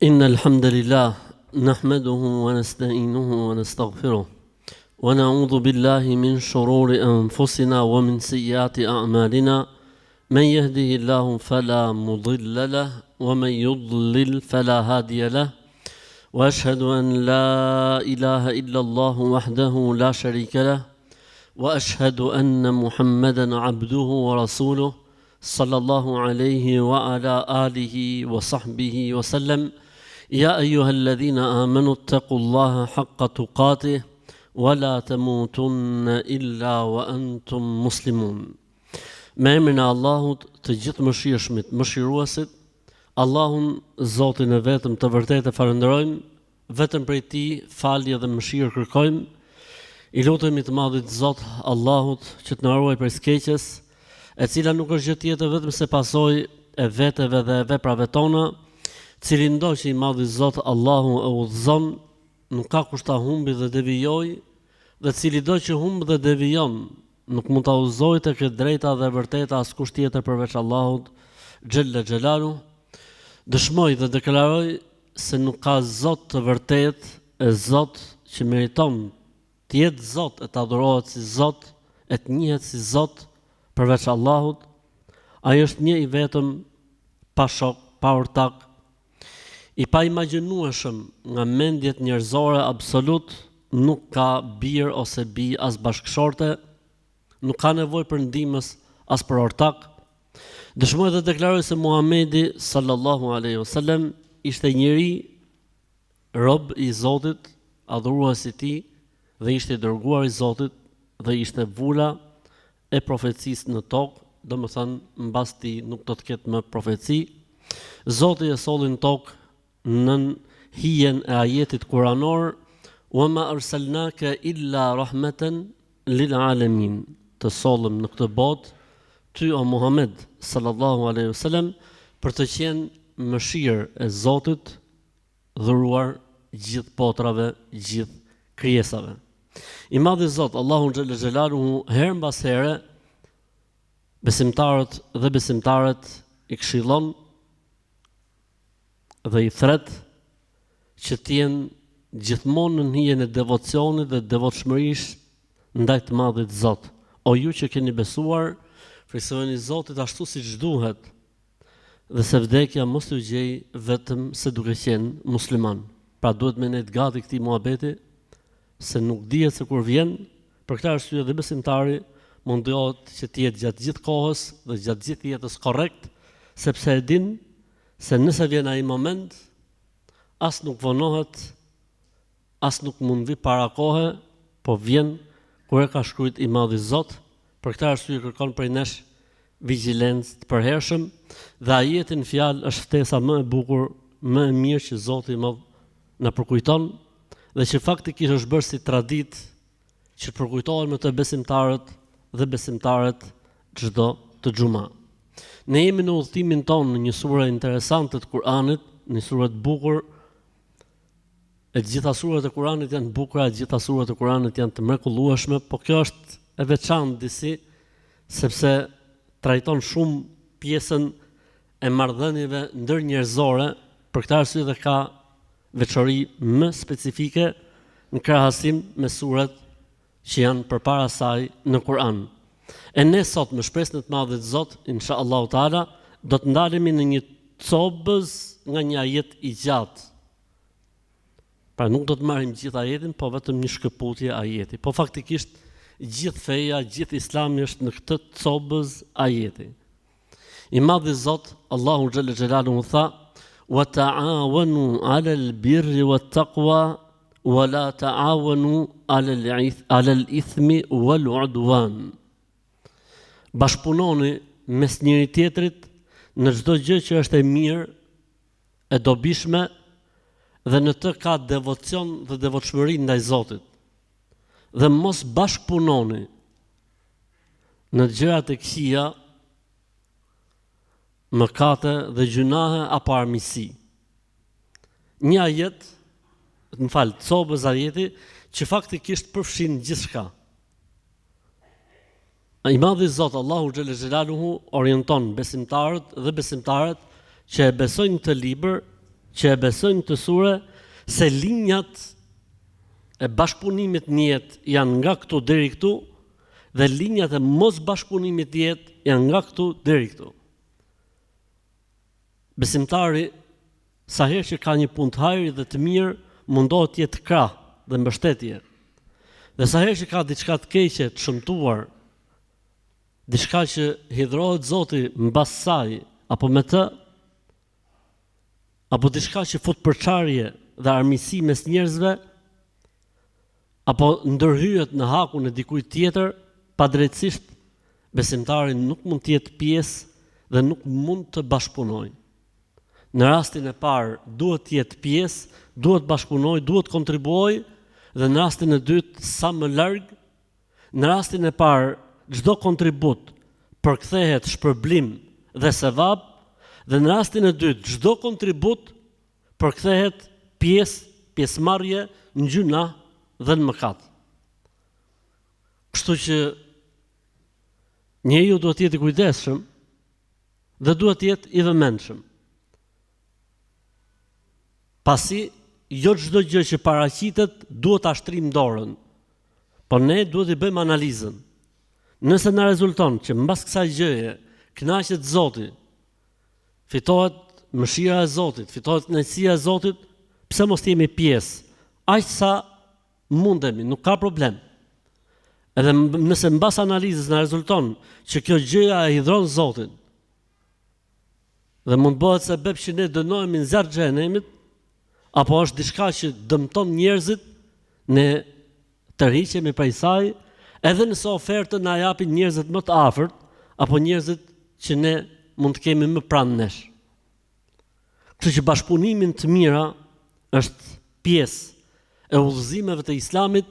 إن الحمد لله نحمده ونستعينه ونستغفره ونعوذ بالله من شرور أنفسنا ومن سيئات أعمالنا من يهده الله فلا مضل له ومن يضلل فلا هادي له وأشهد أن لا إله إلا الله وحده لا شريك له وأشهد أن محمدا عبده ورسوله صلى الله عليه وعلى آله وصحبه وسلم يا أيها الذين آمنوا اتقوا الله حق تقاته ولا تموتن إلا وأنتم مسلمون. Me emrin e Allahut, të gjithë mëshirshmit, mëshiruesit, Allahun Zotin e vetëm të vërtetë falenderojmë, vetëm prej Tij falje dhe mëshirë kërkojmë. I lutemi të Madhit Zot Allahut që të na ruaj prej skeqjes, e cila nuk është gjë tjetër vetëm se pasojë e veteve dhe veprave tona, cili ndo që i Madhi Zot Allahu e udhëzon, nuk ka kusht ta humbi dhe devijoj, dhe cili do që humb dhe devijon, nuk mund ta udhëzojë tek e drejta dhe e vërteta askush tjetër përveç Allahut Xhella Xhelalu. Dëshmoj dhe deklaroj se nuk ka Zot të vërtet, e Zot që meriton të jetë Zot e të adurohet si Zot, e të njihet si Zot përveç Allahut. Ai është një i vetëm, pa shok, pa ortak, i pa imagjinueshëm nga mendjet njerëzore absolut, nuk ka bir ose bi as bashkëshorte, nuk ka nevojë për ndihmës as për ortak. Dëshmoj dhe deklaroj se Muhamedi sallallahu alaihi wasallam ishte njeri rob i Zotit, adhurues i Tij, dhe ishte i dërguar i Zotit, dhe ishte vula e profecisë në tokë, domethënë mbas Tij nuk do të ketë më profeci. Zoti e solli në tokë nën hijen e ajetit kuranor, "Wama arsalnaka illa rahmatan lil alamin", të sollëm në këtë botë ty o Muhammed sallallahu alaihi wasallam për të qenë mëshirë e Zotit, dhuruar gjithë potrave, gjithë krijesave. I Madhi Zot Allahu Xhella Xhelaluhu herë mbas here besimtarët dhe besimtaret i këshillon dhe i thret që të jenë gjithmonë në hijen e devocionit dhe devotshmërisë ndaj të Madhit Zot. O ju që keni besuar, frikësojeni Zotit ashtu siç duhet, dhe se vdekja mos t'ju gjej vetëm se duke qenë musliman. Pra duhet me ne të gati këtij muhabeti, se nuk dihet se kur vjen. Për këtë arsye dhe besimtari mundohet që të jetë gjatë gjithë kohës dhe gjatë gjithë jetës korrekt, sepse e din se nëse vjen ai moment, as nuk vonohet, as nuk mund vi para kohe, po vjen kur e ka shkruajt i Madhi Zot. Për këtë arsye kërkon prej nesh vigjilencë të përhershëm, dhe ajeti në fjalë është ftesa më e bukur, më e mirë që Zoti i Madh na përkujton, dhe që faktikisht është bërë si traditë që përkujtohen me të besimtarët dhe besimtaret çdo të xhuma. Ne jemi në udhëtimin tonë në një sure interesante të Kuranit, një sure të bukur. E gjitha surat e Kuranit janë të bukura, e gjitha surat e Kuranit janë të mrekullueshme, po kjo është e veçantë disi, sepse trajton shumë pjesën e marrëdhënieve ndërnjerëzore, për këtë arsye dhe ka veçori më specifike në krahasim me surat që janë përpara saj në Kur'an. E ne sot me shpresën e të Madhit Zot, inshallah taala, do të ndalemi në një cobëz nga një ajet i gjatë. Pra nuk do të marrim gjithë ajetin, po vetëm një shkëputje ajeti. Po faktikisht gjithë feja, gjithë Islami është në këtë cobëz ajeti. I Madhi Zot Allahu Xhella Xhelaluhu tha: "Wa ta'awanu 'alal birri wat taqwa wa la ta'awanu 'alal ithmi wal 'udwan." Bashkëpunoni mes njëri tjetrit në çdo gjë që është e mirë, e dobishme, dhe në të ka devocion dhe devotshmëri ndaj Zotit. Dhe mos bashkëpunoni në gjërat e këqija, mëkate dhe gjunahe apo armiqësi. Një ajet, cobëz ajeti, që faktikisht përfshin gjithçka. I Madhi Zot Allahu Xhella Xhelaluhu orienton besimtarët dhe besimtaret që e besojnë këtë libër që e besojnë të sure se linjat e bashkëpunimit në jetë janë nga këtu deri këtu dhe linjat e mos bashkëpunimit në jetë janë nga këtu deri këtu. Besimtari sa herë që ka një punë të hajër dhe të mirë mundohet të jetë krah dhe mbështetje. Dhe sa herë që ka diçka të keqe të shëmtuar, diçka që hidhrohet Zoti mbas saj apo me të, apo diçka që fut përçarje dhe armiqësi mes njerëzve, apo ndërhyjet në hakun e dikujt tjetër, padrejtësisht besimtari nuk mund të jetë pjesë dhe nuk mund të bashkëpunojë. Në rastin e parë duhet të jetë pjesë, duhet bashkëpunojë, duhet kontribuojë, dhe në rastin e dytë sa më larg. Në rastin e parë çdo kontribut përkthehet shpërblim dhe sevap, dhe në rastin e dytë çdo kontribut përkthehet pjesëmarrje në gjuna dhe në mëkat. Kështu që njeriu duhet të jetë i kujdesshëm dhe duhet të jetë i vëmendshëm. Pasi jo çdo gjë që paraqitet duhet ta shtrim dorën, por ne duhet të bëjmë analizën. Nëse na rezulton që mbas kësaj gjëje kënaqet Zoti, fitohet mëshira e Zotit, fitohet kënaqësia e Zotit, pse mos jemi pjesë? Aq sa mundemi, nuk ka problem. Edhe nëse mbas analizës na rezulton që kjo gjëja e hidhron Zotin dhe mund bëhet sebeb që ne dënohemi në zjarr xhenemit, apo është diçka që dëmton njerëzit, ne tërhiqemi prej saj, edhe nëse ofertën na japin njerëzit më të afërt, apo njerëzit që ne mund të kemi më pranë nesh. Kështu që bashkëpunimin të mira është pjesë e udhëzimeve të Islamit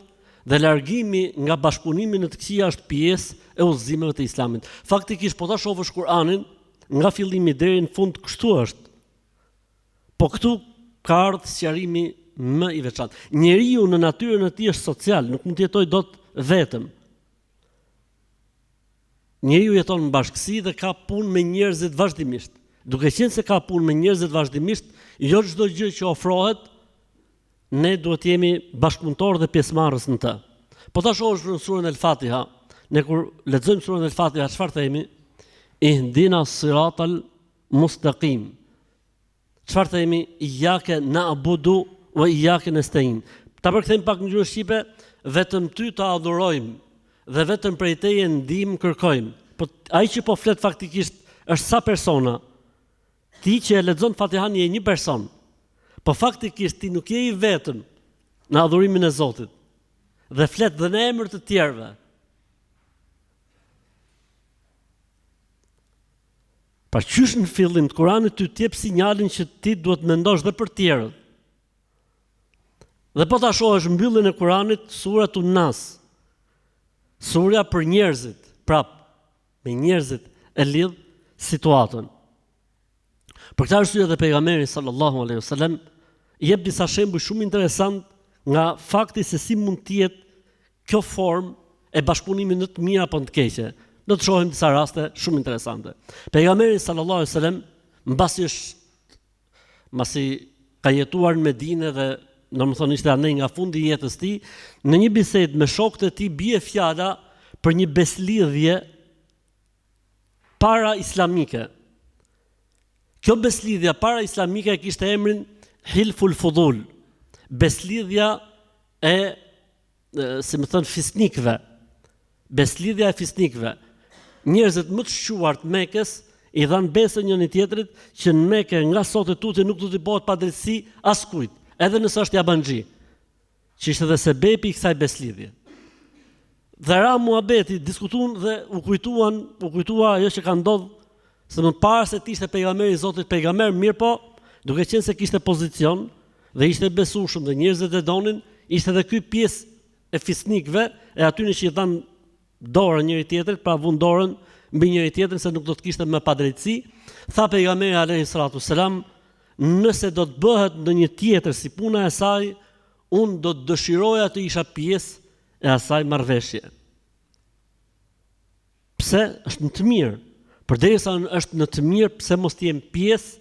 dhe largimi nga bashkëpunimi në të këqija është pjesë e udhëzimeve të Islamit. Faktikisht po ta shohësh Kur'anin nga fillimi deri në fund kështu është. Po këtu ka ardhur sqarimi më i veçantë. Njeriu në natyrën e tij është social, nuk mund të jetojë dot vetëm. Njeriu jeton në bashkësi dhe ka punë me njerëzit vazhdimisht. Duke qenë se ka punë me njerëzit vazhdimisht, jo çdo gjë që ofrohet, ne duhet të jemi bashkëpunëtor dhe pjesëmarrës në të. Po ta shohësh në surën El-Fatiha, ne kur lexojmë surën El-Fatiha, çfarë themi? Ihdina siratal mustaqim. Çfarë themi? Iyyake na'budu wa iyyake nasta'in. Ta përkthejmë pak në gjuhën shqipe, vetëm ty të adhurojmë dhe vetëm prej teje ndihmë kërkojmë. Po ai që po flet faktikisht është sa persona. Ti që e lexon Fatihan je një person. Po faktikisht ti nuk je i vetëm në adhurimin e Zotit. Dhe flet dhe në emër të tjerëve. Pra qysh në fillim të Kuranit ty t'jep sinjalin që ti duhet mendosh dhe për tjerët. Dhe po ta shohësh mbylljen e Kuranit, Suratun Nas. Surja për njerëzit, prap, me njerëzit e lidh situatën. Për këtë arsye dhe pejgamberi sallallahu alaihi wasallam jep disa shembuj shumë interesant nga fakti se si mund të jetë kjo formë e bashkëpunimit në të mirë apo në të keqe. Do të shohim disa raste shumë interesante. Pejgamberi sallallahu alaihi wasallam mbasi ka jetuar në Medinë dhe domethënë ishte anë nga fundi i jetës së tij, në një bisedë me shokët e tij bie fjala për një beslidhje para islamike. Kjo beslidhja para islamike kishte emrin Hilful Fudul. Beslidhja e si më thon fisnikëve. Beslidhja e fisnikëve. Njerëzit më të shquar të Mekës i dhanë besën njëri tjetrit që në Mekë nga sot e tuti nuk do të bëhet padrejtësi askujt, edhe nëse është jabanxhi, që ishte dhe sebepi i kësaj beslidhje. Dhe ra muhabeti, diskutuan dhe u kujtua ajo që ka ndodhur, se më para se të ishte pejgamberi i Zotit, pejgamber mirë po, duke qenë se kishte pozicion dhe ishte besueshëm dhe njerëzit e donin, ishte edhe ky pjesë e fisnikëve, e atyre që i dhanë dorën njëri tjetrit, pra vun dorën mbi njëri tjetrin se nuk do të kishte më padrejtësi. Tha pejgamberi alayhi salatu selam, nëse do të bëhet ndonjë tjetër si puna e saj, unë do të dëshiroja të isha pjesë e asaj marrëveshje. Pse? Është në të mirë. Përderisa është në të mirë, pse mos të jem pjesë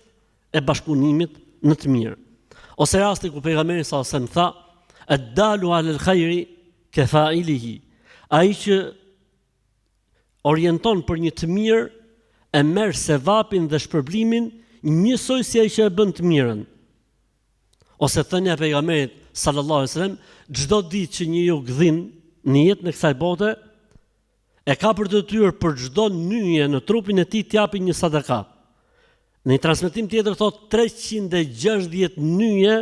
e bashkëpunimit në të mirë. Ose rasti ku pejgamberi sa se më tha, ad-dalu alal khairi kafa'ilihi. Ai që orienton për një të mirë e merr sevapin dhe shpërblimin njësoj si ai që e bën të mirën. Ose thënia e pejgamberit sallallahu alaihi wasallam, çdo ditë që njeriu gdhin në jetën e kësaj bote, e ka për detyrë për çdo nyje në trupin e tij të japë një sadaka. Në një transmetim tjetër thot 360 nyje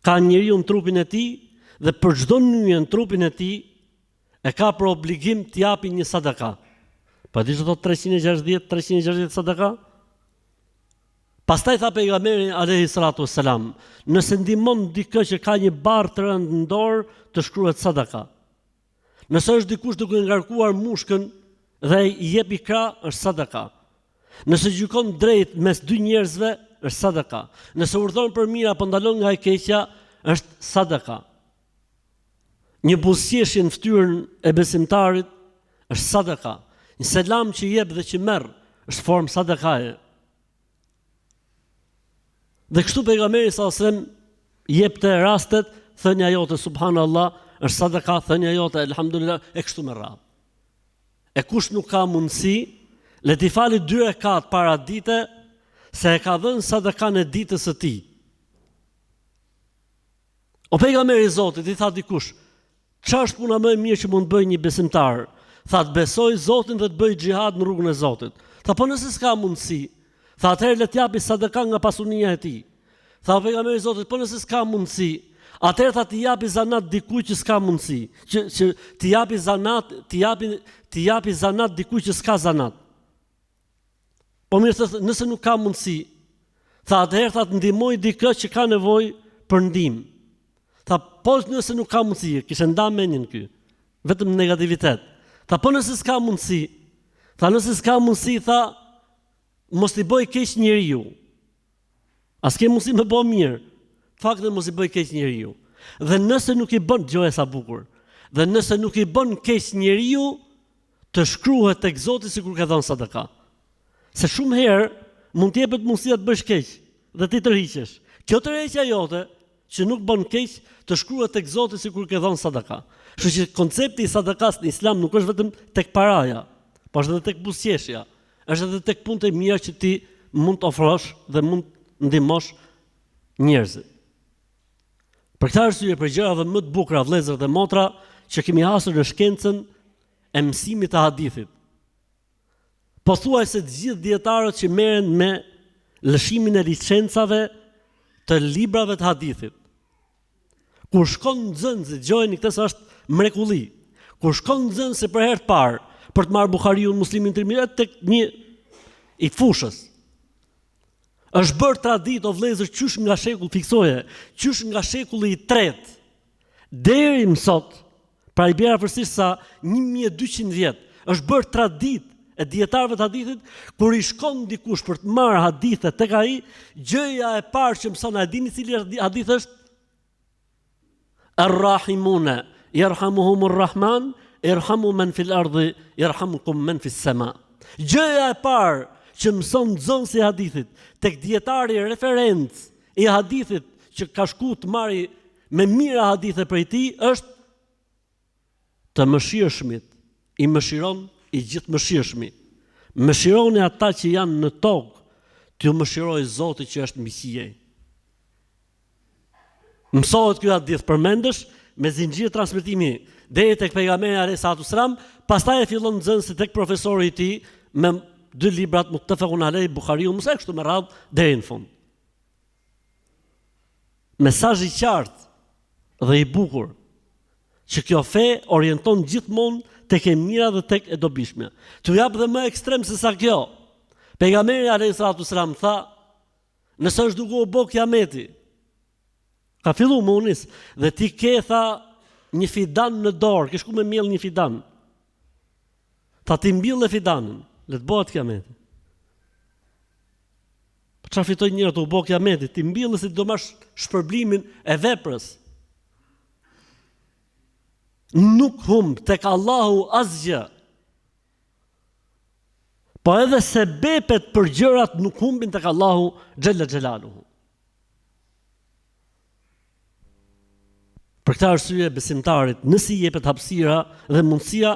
ka njeriu në trupin e tij dhe për çdo nyje në trupin e tij e ka për obligim të japë një sadaka. Pa di që thot 360 sadaka? Pastaj tha pejgamberi alayhi salatu wassalam, nëse ndihmon dikë që ka një barr të rënd në dorë, të shkruhet sadaka. Nëse është dikush duke ngarkuar mushkën dhe i jep i krah, është sadaka. Nëse gjykon drejt mes dy njerëzve, është sadaka. Nëse urdhon për mirë apo ndalon nga e keqja, është sadaka. Një buzëqeshje në fytyrën e besimtarit është sadaka. Një selam që jep dhe që merr është formë sadakaje. Dhe kështu pejgamberi sallallahu alajhi wasallam jepte rastet, thënia jote subhanallahu është sadaka, thënia jote elhamdulillah e kështu me radhë. E kush nuk ka mundësi, le t'i fali 2 rekat para dite, se e ka dhënë sadakan e ditës së tij. O pejgamberi i Zotit i tha dikush, çfarë është puna më e mirë që mund të bëjë një besimtar? Tha të besoj Zotin dhe të bëj xhihad në rrugën e Zotit. Tha po nëse s'ka mundësi, tha atëherë le t'japi sadaka nga pasunia e tij. Tha pejgamberi i Zotit, po nëse s'ka mundësi, atëherë tha t'i japi zanat dikujt që s'ka mundësi, që t'i japi zanat, t'i japi zanat dikujt që s'ka zanat. Po mirë, nëse nuk ka mundësi, tha atëherë tha të ndihmoj dikë që ka nevojë për ndihmë. Tha po nëse nuk ka mundësi, kishte nda mendjen ky, vetëm negativitet. Tha po nëse s'ka mundësi, tha mos t'i bëj keq njeriu. As ke mundësi më bë mirë. Fakti mos i bëj keq njeriu. Dhe nëse nuk i bën gjë sa bukur. Dhe nëse nuk i bën keq njeriu, të shkruhet tek Zoti sikur ka dhënë sadaka. Se shumë herë mund të jepet mundësia të bësh keq dhe ti tërhiqesh. Kjo tërheqja jote që nuk bën keq të shkruhet tek Zoti sikur ke dhënë sadaka. Kështu që koncepti i sadakas në Islam nuk është vetëm tek paraja, por është edhe tek buzëqeshja. Është edhe tek punët e mira që ti mund të ofrosh dhe mund të ndihmosh njerëzit. Për këtë arsye, për gjërave më të bukura vëllezër dhe motra që kemi hasur në shkencën e mësimit të hadithit. Pothuajse të gjithë dietarët që merren me lëshimin e licencave të librave të hadithit. Kur shkon nxënësi, dëgjojeni këtë se është mrekulli. Kur shkon nxënësi për herë të parë për të marrë Buhariun, Muslimin, Tirmidhin tek një i fushës. Është bërë traditë o vëllezër qysh nga shekulli, fiksoje, qysh nga shekulli i 3 deri më sot, pra i bjerë afërsisht sa 1200 vjet, është bërë traditë e dietarëve të hadithit, kur i shkon dikush për të marrë hadithe tek ai, gjëja e parë që mëson, a dini cili hadith është? Ar-Rahimuna yarhamuhumur Rahman, irhamu men fil ardhi, irhamukum men fis sama. Gjëja e parë që mëson nxënësi i hadithit tek dietari referencë i hadithit që ka shku të marrë me mira hadithe prej tij është të mëshirshmit. I mëshiron i gjithë mëshirshmi. Mëshironi ata që janë në tokë, t'ju mëshirojë Zoti që është miqësie. Mësohet ky hadith, përmendesh me zinxhir transmetimi deri tek pejgamberi alayhis salam, pastaj e fillon nxënësi tek profesori i tij me 2 librat muttafaqun alayh, Buhariu, mësoj kështu me radhë deri në fund. Mesazh i qartë dhe i bukur që kjo fe orienton gjithmonë tek e mira dhe tek e dobishme. T'u jap dhe më ekstrem se sa kjo. Pejgamberi alayhis salam tha, nëse është duke u bë kiameti, ka fillu më unis, dhe ti ke, tha, një fidan në dorë, ke shku me miell një fidan. Tha ti mbill e fidanën, le të bëhet kiameti. Po çfarë fitoj njëra të u bë kiameti, ti mbill se do marrësh shpërblimin e veprës. Nuk humb tek Allahu asgjë. Po edhe sebepet për gjërat nuk humbin tek Allahu xhella xhelaluhu. Për këtë arsye besimtarit, nëse i jepet hapësira dhe mundësia,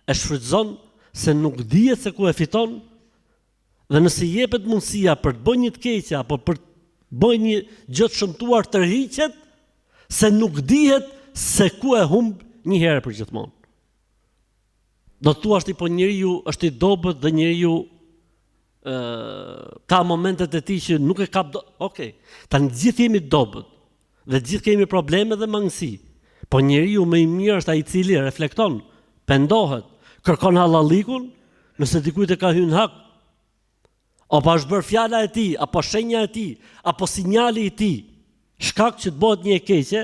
e shfrytëzon se nuk dihet se ku e fiton, dhe nëse i jepet mundësia për të bërë një të keqja apo për të bërë një gjë të shëmtuar, tërhiqet se nuk dihet se ku e humb një herë për gjithmonë. Do të thuash ti, po njeriu është i dobët dhe njeriu ka momentet e tij që nuk e kap. Okej, tani gjithë jemi dobët dhe gjithë kemi probleme dhe mangësi. Po njeriu më i mirë është ai i cili reflekton, pendohet, kërkon hallallikun, nëse dikujt e ka hyrë hak, apo është bërë fjala e tij, apo shenja e tij, apo sinjali i tij, shkak që të bëhet një e keqe,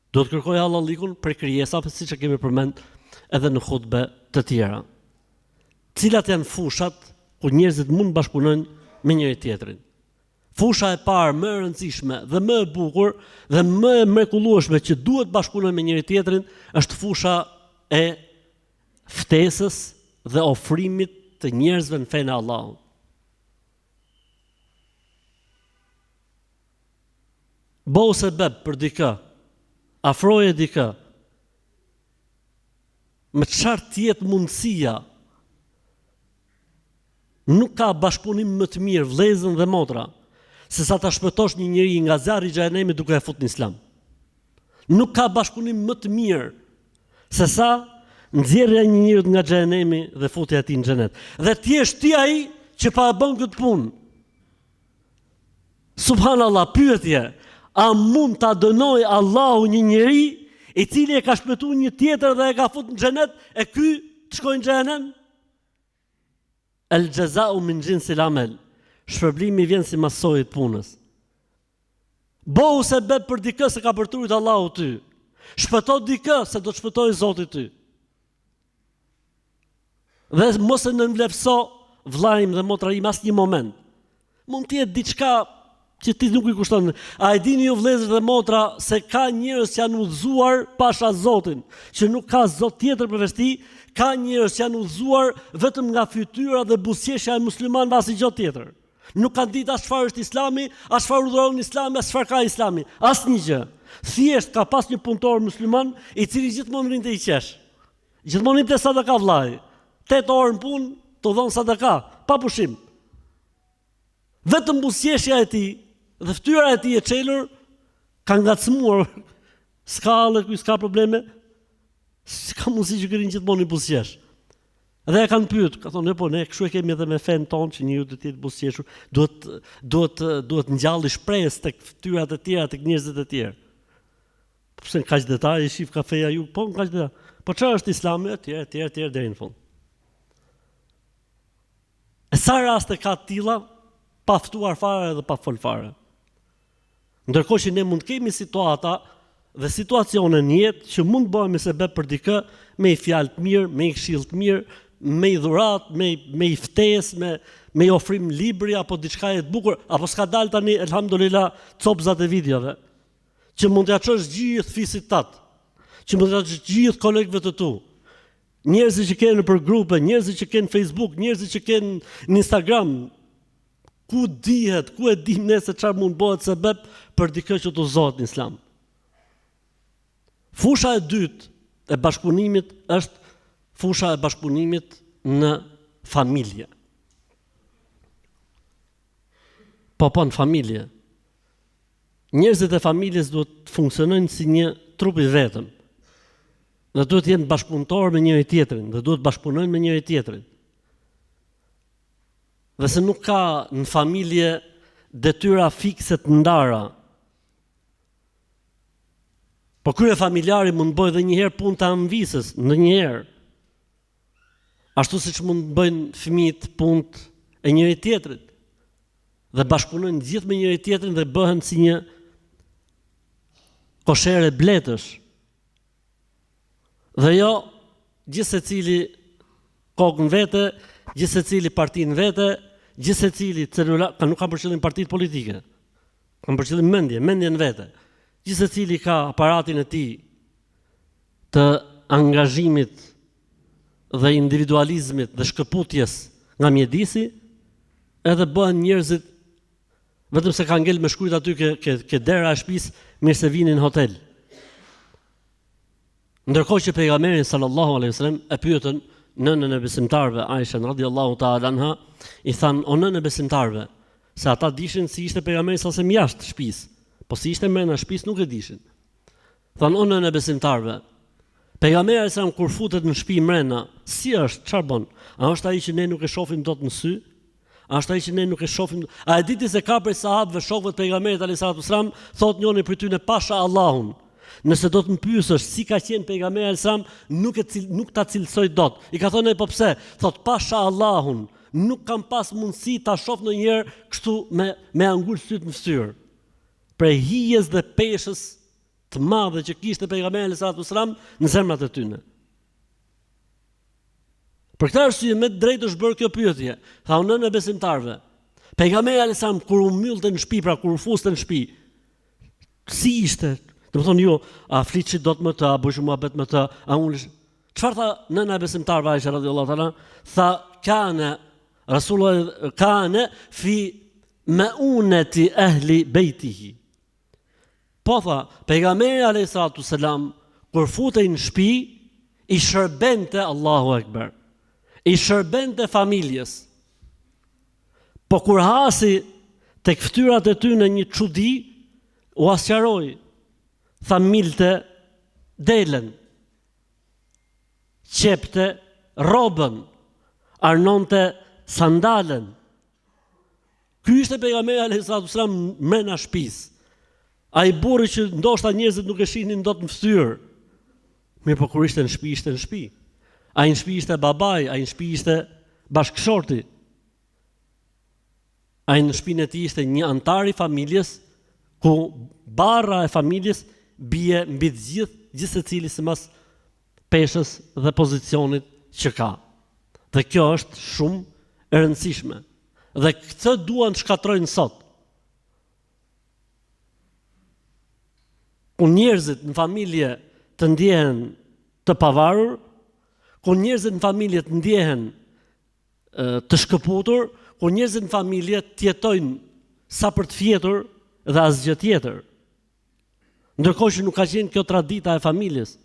do të kërkoj hallallikun për krijesave, siç e kemi përmend edhe në hutbe të tjera. Cilat janë fushat ku njerëzit mund bashkëpunojnë me njëri tjetrin? Fusha e parë më e rëndësishme dhe më e bukur dhe më e mrekullueshme që duhet bashkëpunojnë me njëri tjetrin është fusha e ftesës dhe ofrimit të njerëzve në fenë e Allahut. Bëu sebeb për dikë, afroje dikë, me çfarë të jetë mundësia, nuk ka bashkëpunim më të mirë, vëllezër dhe motra, se sa ta shpëtosh një njeri nga zjarri i xhenemit duke e futur në Islam. Nuk ka bashkëpunim më të mirë se sa nxjerrja e një njeriu nga xhenemi dhe futja e tij në xhenet. Dhe ti je ti ai që pa e bën këtë punë. Subhanallahu, pyetje, a mund ta dënoj Allahu një njeri i cili e ka shpëtuar një tjetër dhe e ka futur në xhenet, e ky të shkojë në xhenem? El jazau min jinsil amal. Shpërblimi vjen si masojë të punës. Bëu sebeb për dikë se ka përturit Allahu ty. Shpëto dikë se do të shpëtojë Zoti ty. Dhe mos e nënvlerëso vllajim dhe motrarim asnjë moment. Mund të jetë diçka që ti nuk i kushton. A e dini ju vëllezër dhe motra se ka njerëz që janë udhëzuar pasha Zotin, që nuk ka Zot tjetër përveç tij, ka njerëz që janë udhëzuar vetëm nga fytyra dhe buzëqeshja e muslimanëve, asgjë tjetër. Nuk kanë ditë as çfarë është Islami, as çfarë udhëron Islami, as çfarë ka Islami, asnjë gjë. Thjesht ka pas një punëtor musliman i cili gjithmonë rinte i qesh. Gjithmonë rinte sadaka vllai. 8 orë në punë, të dhon sadaka, pa pushim. Vetëm buzëqeshja e tij dhe fytyra e tij e çelur ka ngacmuar. S'ka probleme. S'ka mundësi që kërin gjithmonë i buzëqesh. Dhe e kanë pyet, ka thonë, po ne kështu e kemi edhe me fen ton që njeriu do të jetë buzëqeshur, duhet ngjallë shpresë tek fytyrat e tjera, tek njerëzit e tjerë. Pse kaq detaje shif kafeja ju, po kaq detaje. Po çfarë është Islami etj deri në fund. E sa raste ka të tilla pa ftuar fare dhe pa fol fare. Ndërkohë që ne mund të kemi situata dhe situacione në jetë që mund të bëhemi sebeb për dikë me i fjalë të mirë, me i këshill të mirë, me i dhurat, me i ftesë, me i ofrim libri apo diçka e bukur, apo s'ka dalë tani elhamdulillah copzat e videove, që mund t'ia çosh gjithë fisit tat, që mund t'ia çosh gjithë kolegëve të tu. Njerëzit që kanë për grupe, njerëzit që kanë Facebook, njerëzit që kanë në Instagram, ku e dim ne se çfarë mund bëhet sebeb për dikë që të udhëzohet në Islam. Fusha e dytë e bashkëpunimit është fusha e bashkëpunimit në familje. Po në familje. Njerëzit e familjes duhet të funksionojnë si një trup i vetëm. Dhe duhet të jenë bashkëpunëtor me njëri tjetrin, dhe duhet bashkëpunojnë me njëri tjetrin. Dhe se nuk ka në familje detyra fikse të ndara. Po krye familjari mund të bëjë edhe një herë punë të anvisës, ndonjëherë. Ashtu siç mund të bëjnë fëmijët punë e njëri tjetrit. Dhe bashkëpunojnë gjithë me njëri tjetrin dhe bëhen si një koshere bletësh. Dhe jo gjithë secili kokën vete, gjithë secili partinë vete, gjithë secili celular, nuk kanë për qëllim partitë politike. Kanë për qëllim mendjen vete. Gjithë secili ka aparatin e tij të angazhimit dhe individualizmit dhe shkëputjes nga mjedisi, edhe bëhen njerëzit vetëm se ka ngel me shkujt aty ke dera e shtëpisë, mirë se vinin në hotel. Ndërkohë që pejgamberi sallallahu alaihi wasallam e pyetën nënën e besimtarëve Aisha radhiyallahu ta'ala anha, i than o nënë e besimtarëve, se ata dishin si ishte pejgamberi sallallahu alaihi wasallam jashtë shtëpisë, po si ishte brenda shtëpisë nuk e dishin. Than o nënë e besimtarëve, pejgamberi sallallahu alaihi wasallam kur futet në shtëpi brenda, si është, çfarë bën? A është ai që ne nuk e shohim dot në sy? A është ai që ne nuk e shohim? A e diti se ka prej sahabëve shokëve të pejgamberit alayhis salam, thot njëri për ty në pasha Allahun. Nëse do të më pyesësh si ka qenë pejgamberi alayhis salam, nuk ta cilësoj dot. I ka thonë po pse? Thot pasha Allahun, nuk kam pas mundësi ta shoh ndonjëherë kështu me angul syt në fytyrë. Prej hijes dhe peshës të madhe që kishte pejgamberi alayhis salam në zemrat e tyre. Për këtë arsye me drejtë është bërë kjo pyetje. Tha nënë e besimtarëve. Pejgamberi alayhis salam kur u mbyllte në shtëpi, pra kur u fuste në shtëpi, si ishte? Do të thonë jo, a fliçi dot më të, a bësh muhabet më të, a unë. Çfarë tha nëna e besimtarëve Aisha radhiyallahu ta'ala? Tha kana Rasulullah kana fi maunati ahli beitihi. Po tha, pejgamberi alayhis salam kur futej në shtëpi, i shërbente Allahu Akbar. I shërbente familjes. Po kur hasi tek fytyrat e tyre një çudi, u asqaroi. Tha milte delen, qepte robën, arnonte sandalen. Ky ishte pejgamberi alayhis salam mrena shtëpisë. Ai burri që ndoshta njerëzit nuk e shihnin dot në fytyrë. Mirë, po kur ishte në shtëpi, ishte në shtëpi. Ai në shtëpi ishte babai, ai në shtëpi ishte bashkëshorti. Ai në shtëpinë e tij ishte një antar i familjes, ku barra e familjes bie mbi të gjithë secili sipas peshës dhe pozicionit që ka. Dhe kjo është shumë e rëndësishme. Dhe këtë duan të shkatrojnë sot. Ku njerëzit në familje të ndjehen të pavarur, ku njerëzit në familje të ndjehen të shkëputur, ku njerëzit në familje të jetojnë sa për të fjetur dhe asgjë tjetër. Ndërkohë që nuk ka qenë kjo tradita e familjes.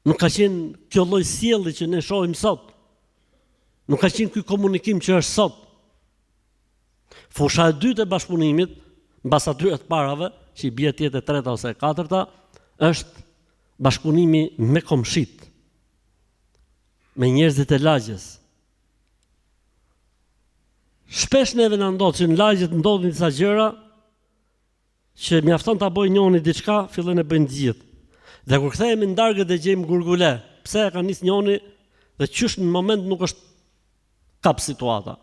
Nuk ka qenë kjo lloj sjellje që ne shohim sot. Nuk ka qenë ky komunikim që është sot. Fusha e dytë e bashkëpunimit, mbas atyre të parave, që i bie tjetë e treta ose e katërta, është bashkëpunimi me komshit, me njerëzit e lagjes. Shpesh neve na ndodh që në lagjet ndodhin disa gjëra që mjafton ta bëjë njëri diçka, fillojnë e bëjnë të gjithë. Dhe kur kthehemi në darkë dhe gjejmë gurgule, pse e ka nis njëri dhe qysh në moment nuk është kap situata.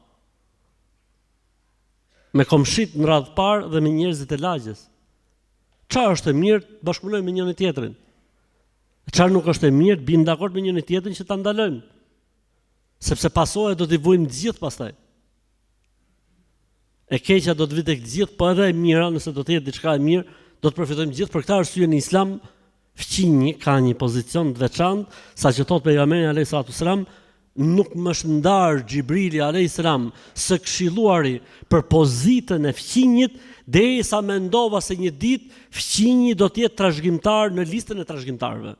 Me komshit në radhë parë dhe me njerëzit e lagjes. Çfarë është e mirë të bashkëpunojmë me njëri tjetrin? Çfarë nuk është e mirë të bëjmë dakord me njëri tjetrin që ta ndalojmë? Sepse pasojat do t'i vujmë të gjithë pastaj. E keqja do të vi tek të gjithë, po edhe e mira, nëse do të jetë diçka e mirë, do të përfitojmë të gjithë. Për këtë arsye në Islam fqinji ka një pozicion të veçantë, saqë thot pejgamberi alayhis salam, nuk më është ndar Xhibrili alayhis salam së këshilluari për pozitën e fqinjit, derisa mendova se një ditë fqinji do të jetë trashëgimtar në listën e trashëgimtarëve.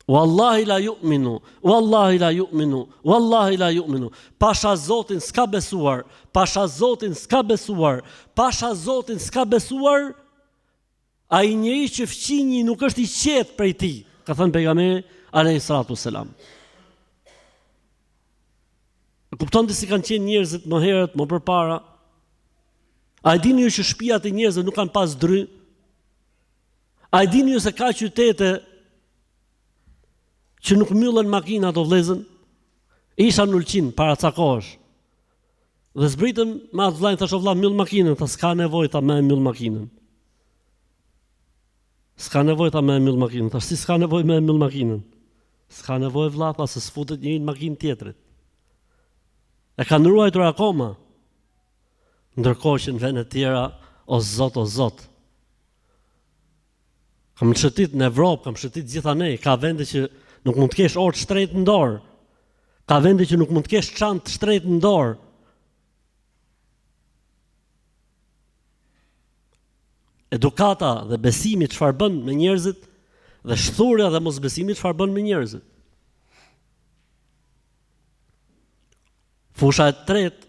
Wallahi la yu'minu, wallahi la yu'minu, wallahi la yu'minu. Pasha Zotin s'ka besuar, pasha Zotin s'ka besuar, pasha Zotin s'ka besuar, ai njeri që fqinji nuk është i qetë prej tij, ka thënë pejgamberi alayhis salam. Kupton se si kanë qenë njerëzit më herët, më përpara? A e dini ju që shtëpiat e njerëzve nuk kanë pas dry? A e dini ju se ka qytete që nuk mbyllen makinat o vëllezën? Isha në Ulqin para ca kohësh. Dhe zbritëm me atë vllajin, thash o vlla, mbyll makinën, tha s'ka nevojë ta më mbyll makinën. S'ka nevojë ta më mbyll makinën. Thash si s'ka nevojë më mbyll makinën? S'ka nevojë vlla, pa se s'futet njëri në makinë tjetrit. E kanë ruajtur akoma. Ndërkohë që në vende të tjera, o zot, kam shëtit në Evropë, kam shëtit gjithanej, ka vende që nuk mund të kesh orë shtrejt në dorë. Ka vende që nuk mund të kesh çantë shtrejt në dorë. edukata dhe besimi çfarë bën me njerëzit dhe shthurja dhe mosbesimi çfarë bën me njerëzit. Fusha e tretë,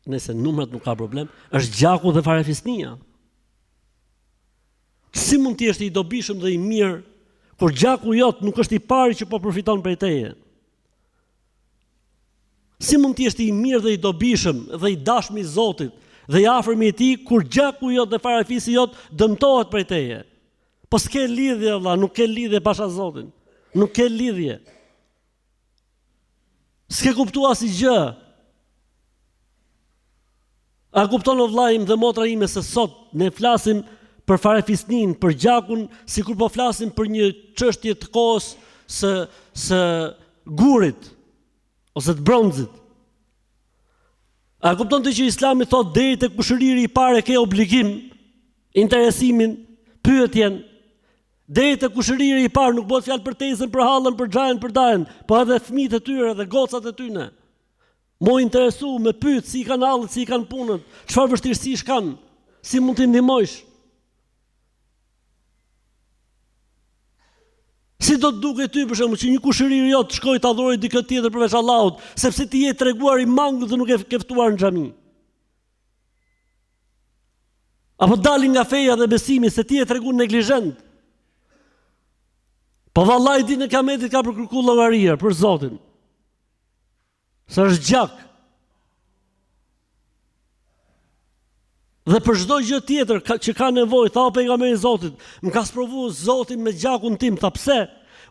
nëse numrat nuk ka problem, është gjaku dhe farefisnia. Si mund të jesh i dobishëm dhe i mirë kur gjaku jot nuk është i pari që po përfiton prej teje? Si mund të jesh i mirë dhe i dobishëm dhe i dashur i Zotit dhe i afërm i Tij kur gjaku jot dhe farefisi jot dëmtohet prej teje? Po s'ke lidhje valla, nuk ke lidhje pasha Zotin. Nuk ke lidhje. S'ke kuptuar asgjë. A kupton o vllai im dhe motra ime se sot ne flasim për farefisnin, për gjakun, sikur po flasim për një çështje të kohës së gurit ose të bronzit. A kupton ti që Islami thotë deri tek kushëriri i parë ke obligim, interesimin, pyetjen. Deri tek kushëriri i parë nuk bëhet fjalë për tezën, për hallën, për xhajën, për dajën, po edhe fëmijët e tyre dhe gocat e tyre. Mo interesu me pyet si kanë hallët, si kanë punën, çfarë vështirësish kanë, si mund t'i ndihmojsh. Si do të duket ty për shembull që një kushërir jot shkojë ta adhurojë dikë tjetër përveç Allahut, sepse ti je treguar i mangut dhe nuk e ke ftuar në xhami. Apo dalin nga feja dhe besimi se ti je treguar neglizhent. Po vallai dinë e Kiametit ka për kërku llogaria për Zotin. Sa është gjak. Dhe për çdo gjë tjetër që ka nevojë, tha pejgamberi i Zotit, më ka sprovuar Zoti me gjakun tim, tha pse?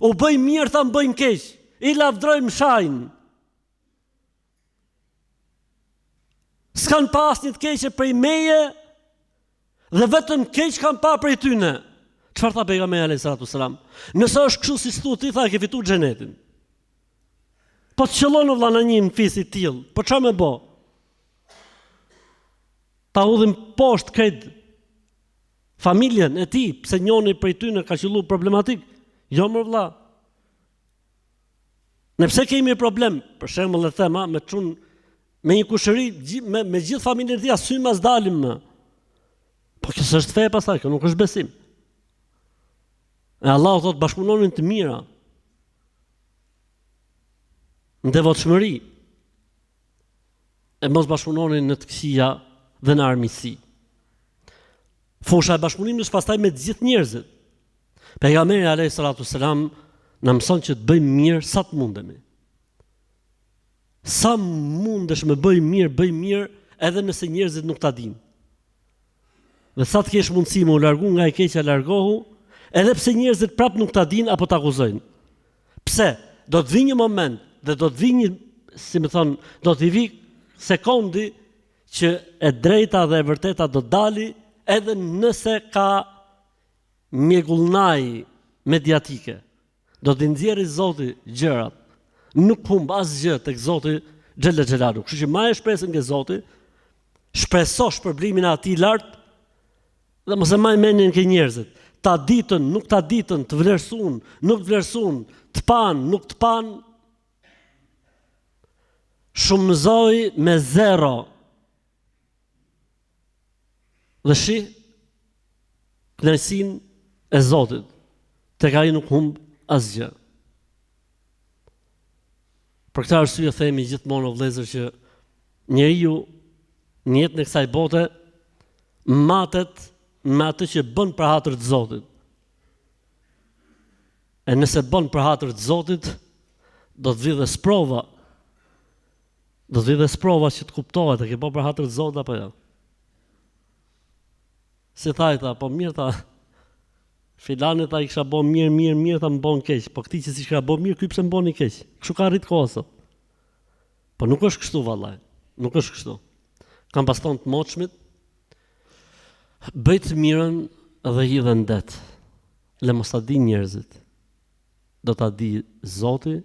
U bëj mirë, tha më bëjnë keq. I lavdroj më shajin. S'kan pas një të keqe prej meje dhe vetëm keq kanë pa prej tyne. Çfarë tha pejgamberi alayhis salatu sallam? Nëse është kështu si thua ti, tha e ke fituar xhenetin. Po të qëllon vëlla në një fis i tillë, po çfarë më bë? Ta udhim poshtë këtë familjen e tij, pse njëri prej tyre ka qellu problematik. Jo më vëlla. Ne pse kemi problem? Për shembull e them, me çun me një kushëri me gjithë familjen e tij asy mas dalim më. Po kjo s'është fe pastaj, kjo nuk është besim. E Allahu thot bashkëpunonin të mira. Në devotshmëri. E mos bashkëpunonin në të këqija dhe në armiqësi. Fusha e bashkëpunimit pastaj me të gjithë njerëzit. Pejgamberi alayhis salatu sallam na mëson që të bëjmë mirë sa të mundemi. Sa mundesh me bëj mirë edhe nëse njerëzit nuk ta dinë. Dhe sa të kesh mundësi me u largu nga e keqja, largohu, edhe pse njerëzit prap nuk ta dinë apo ta akuzojnë. Pse? Do të vijë një moment dhe do të vijë një, si më thon, do të vijë sekondi që e drejta dhe e vërteta do dali edhe nëse ka mjegullnaj mediatike. Do të nxjerrë Zoti gjërat. Nuk humb asgjë tek Zoti xhella xhelalu. Kështu që marrë shpresën ke Zoti, shpreso shpërblimin e Atij lart dhe mos e maj mendjen ke njerëzit. Ta ditën, nuk ta ditën, të vlerësuan, nuk të vlerësuan, të pan, nuk të pan. Shumëzoj me zero. Dhe shi kënaqësinë e Zotit. Tek ai nuk humb asgjë. Për këtë arsye themi gjithmonë o vëllezër që njeriu në jetën e kësaj bote matet me atë që bën për hatër të Zotit. E nëse bën për hatër të Zotit, do të vijë dhe sprova. Do të vijë dhe sprova që të kuptohet, e ke bën për hatër të Zotit apo jo? Si thajta, po mirë tha, filani tha i kisha bën mirë, tha më bën keq, po këti që si kisha bën mirë, ky pse më bën i keq. Kështu ka rrit koha sot. Po nuk është kështu vallaj, nuk është kështu. Kam pas thonë të moçmit, bëj të mirën dhe hidhe në det. Le mos ta di njerëzit. Do ta di Zoti,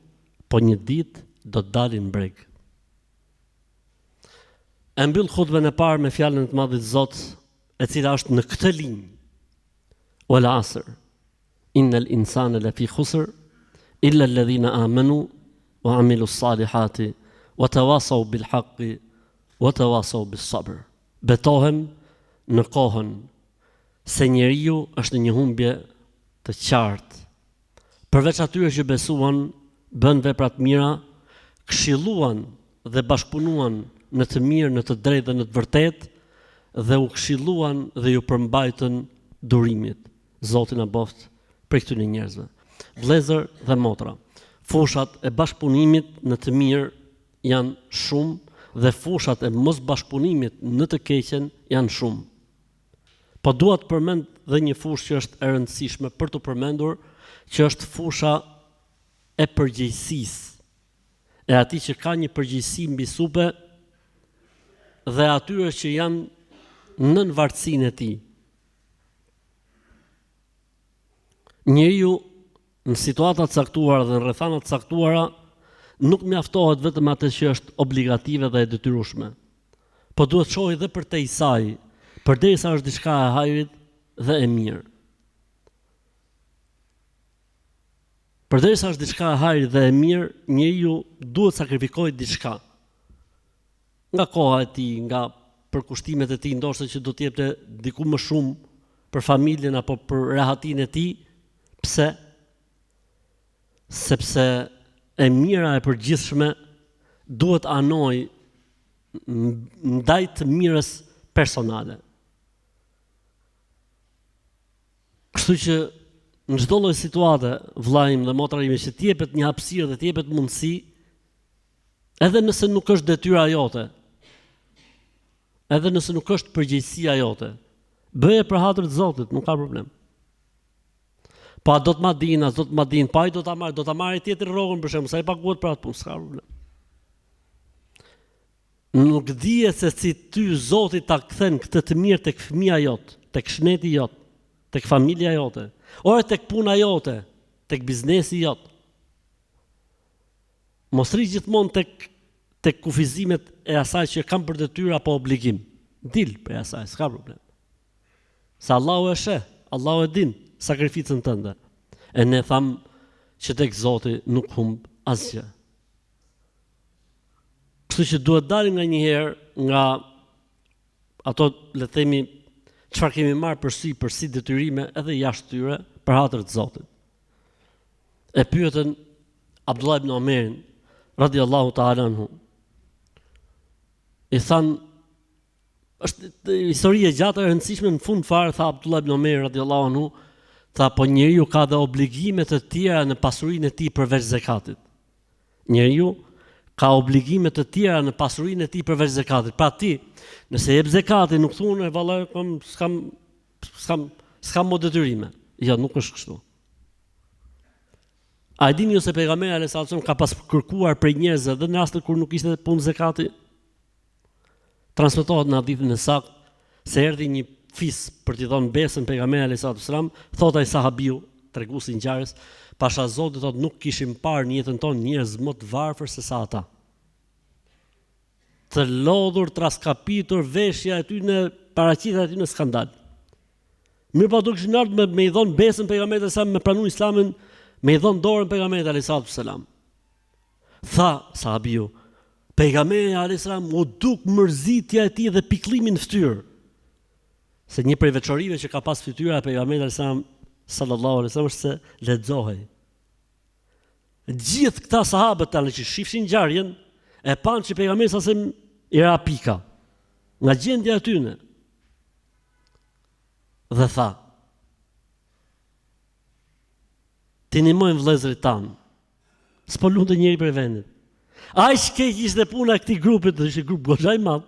po një ditë do të dalin breg. E mbyll hutbën e parë me fjalën e të Madhit Zot, e cila është në këtë linjë. Wal asr. Innal insana lafi khusr illa alladhina amanu wa amilu s-salihati wa tawasaw bil haqqi wa tawasaw bis sabr. Betohem në kohën se njeriu është në një humbje të qartë. Përveç atyre që besuan, bën vepra të mira, këshilluan dhe bashkëpunuan në të mirë, në të drejtë dhe në të vërtetë, dhe u këshilluan dhe ju përmbajtën durimit. Zoti na boft për këtyre njerëzve. Vëllezër dhe motra, fushat e bashkëpunimit në të mirë janë shumë dhe fushat e mos bashkëpunimit në të keqen janë shumë. Po dua të përmend dhe një fushë që është e rëndësishme për të përmendur, që është fusha e përgjegjësisë. E atij që ka një përgjegjësi mbi supe dhe atyre që janë nën vartësinë e tij. Njeriu në situata të caktuara dhe në rrethana të caktuara nuk mjaftohet vetëm atë që është obligative dhe e detyrueshme, po duhet shohë edhe përtej saj, përderisa është diçka e hajrit dhe e mirë. Përderisa është diçka e hajrit dhe e mirë, njeriu duhet sakrifikojë diçka. Nga koha e tij, nga përkushtimet e tij, ndoshta që do të jepte diku më shumë për familjen apo për rehatinë e tij. Pse? Sepse e mira e përgjithshme duhet anoj ndaj të mirës personale. Kështu që në çdo lloj situate, vllajim dhe motra ime, që t'jepet një hapësirë dhe t'jepet mundësi, edhe nëse nuk është detyra jote, edhe nëse nuk është përgjegjësia jote, bëje për hatër të Zotit, nuk ka problem. Pa do të ma din, as do të ma din, pa i do ta marrë tjetër rrogën për shembull, sa i paguhet për atë punë, s'ka problem. Nuk dihet se si ty Zoti ta kthen këtë të mirë tek fëmia jot, tek shneti jot, tek familja jote, ose tek puna jote, tek biznesi jot. Mos rri gjithmonë tek kufizimet e asaj që kam për detyrë apo obligim. Dil për asaj, s'ka problem. Sa Allahu e sheh, Allahu e din sakrificën tënde. E ne tham që tek Zoti nuk humb asgjë. Kështu që duhet dalim nga një herë nga ato, le të themi, çfarë kemi marrë përsi detyrime edhe jashtë tyre për hatër të Zotit. E pyetën Abdullah ibn Omerin radiallahu ta'ala anhu. I than, është histori e gjatë e rëndësishme, në fund fare tha Abdullah ibn Omer radiallahu anhu, tha po njeriu ka dhe obligime të tjera në pasurinë e tij përveç zakatit. Njeriu ka obligime të tjera në pasurinë e tij përveç zakatit. Pra ti, nëse jep zakatin, nuk thunë vallai s'kam më detyrime. Jo, nuk është kështu. A e dini ju se pejgamberi alayhis salam ka pas kërkuar prej njerëzve dhe në rastet kur nuk ishte punë zakati? Transmetohet në hadithin e saktë se erdhi një fis për t'i dhënë besën pejgamberit alayhis salam, thot ai sahabiu, treguesi i ngjarjes, pasha Zotit thot nuk kishim parë në jetën tonë njerëz më të varfër se sa ata. Të lodhur, traskapitur, veshja e tyre, paraqitja e tyre në skandal. Mirë pa do kishin ardhur me i dhënë besën pejgamberit alayhis salam, me pranuar islamin, me i dhënë dorën pejgamberit alayhis salam. Tha sahabiu, pejgamberi alayhis salam u duk mërzitja e tij dhe pikëllimi në fytyrë. Se një prej veçorive që ka pas fytyra e pejgamberit sallallahu alaihi wasallam është se lexohej. Gjithë këta sahabët tani që shifshin ngjarjen e panë që pejgamberi sallallahu i ra pika nga gjendja e tyre. Dhe tha: "Ti ndihmojnë vëllezërit tan. S'po lutet njëri për vendit. Aq keq ishte puna e këtij grupit, ishte grup goxha i madh,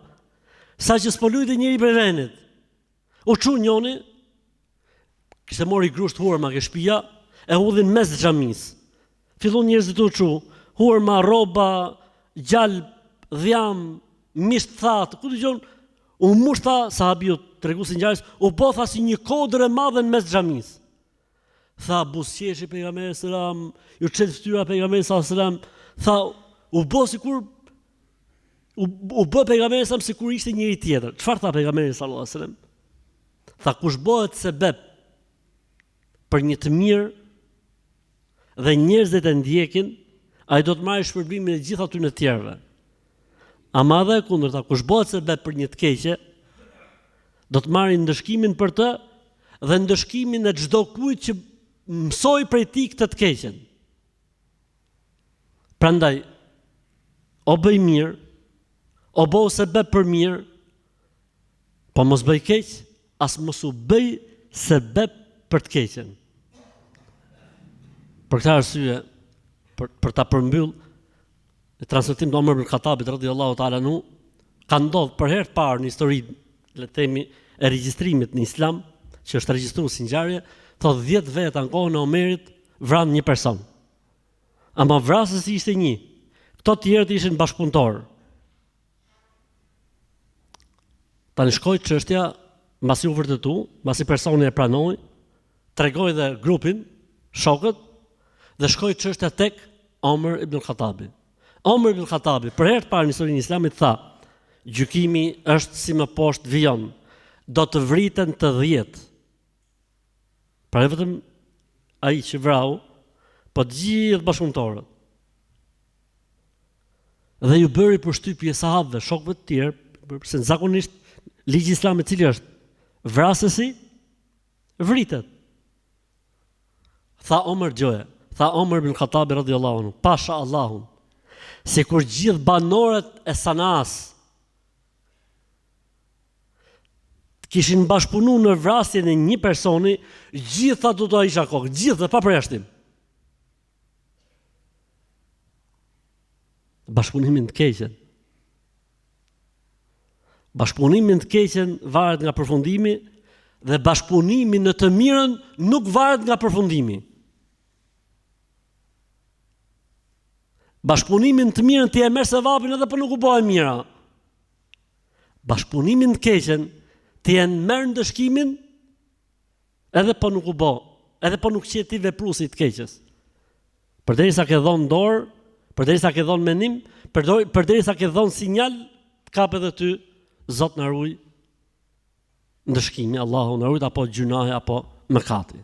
saqë s'po lutet njëri për vendit. U çu njoni, kishte mori grusht hurma ke shtëpia, e hudhin mes xhamisë. Fillon njerëzit u çu, hurma, rroba, gjal, dhjam, misht thatë, ku dëgjon, u mushta sahabiu treguesi ngjarjes, u botha si një kodër e madhe në mes xhamisë. Tha buzëqeshi pejgamberi selam, ju çel fytyra pejgamberi selam, tha u bë sikur u bë pejgamberi selam sikur ishte njëri tjetër. Çfarë tha pejgamberi sallallahu alajhi wasallam? Tha kush bëhet sebeb për një të mirë dhe njerëzit e ndjekin, ai do të marrë shpërblimin e gjithë aty në të tjerëve. Ama dhe kundërta, kush bëhet sebeb për një të keqe, do të marrë ndëshkimin për të dhe ndëshkimin e çdo kujt që mësoj prej tij këtë të keqen. Prandaj, o bëj mirë, o bo se bë për mirë, po mos bëj keq, as mos u bëj se bë për të keqen. Për këtë arsye, për ta përmbyll, në transmetim të Omer ibn Khattabit radhiyallahu ta'ala anhu, ka ndodhur për herë të parë në historinë, le të themi, e regjistrimit në Islam, që është regjistruar si ngjarje, thotë 10 veta në kohën e Omerit vran një person. Ama vrasësi ishte një. Këto të tjerët ishin bashkëpunëtorë. Tani shkoi çështja, mbasi u vërtetu, mbasi personi e pranoi, tregoi dhe grupin, shokët, dhe shkoi çështja tek Omer ibn Khattabi. Omer ibn Khattabi për herë të parë në historinë e Islamit tha: gjykimi është si më poshtë vijon, do të vriten të 10. Pra e vetëm ai që vrau, po të gjithë bashkëpunëtorët. Dhe ju bëri përshtypje sahabëve, shokëve të tjerë, se zakonisht ligji i Islamit cili është? Vrasësi vritet. Tha Omer ibn Khattabi radhiyallahu anhu, pasha Allahun, sikur gjithë banorët e Sanas kishin bashkëpunuar në vrasjen e një personi, gjitha do të isha kokë, gjithë dhe pa përjashtim. Bashkëpunimin të keqen. Bashkëpunimin të keqen varet nga përfundimi dhe bashkëpunimi në të mirën nuk varet nga përfundimi. Bashkëpunimin të mirën ti e merr sevapin edhe po nuk u bëhen mira. Bashkëpunimin të keqen ti e merr ndëshkimin edhe po nuk u bë, edhe po nuk qet ti vepruesi të keqes. Përderisa ke dhënë dorë, përderisa ke dhënë mendim, përderisa ke dhënë sinjal, kap edhe ty Zot na ruaj ndëshkimi, Allahu na ruaj apo gjunahe apo mëkati.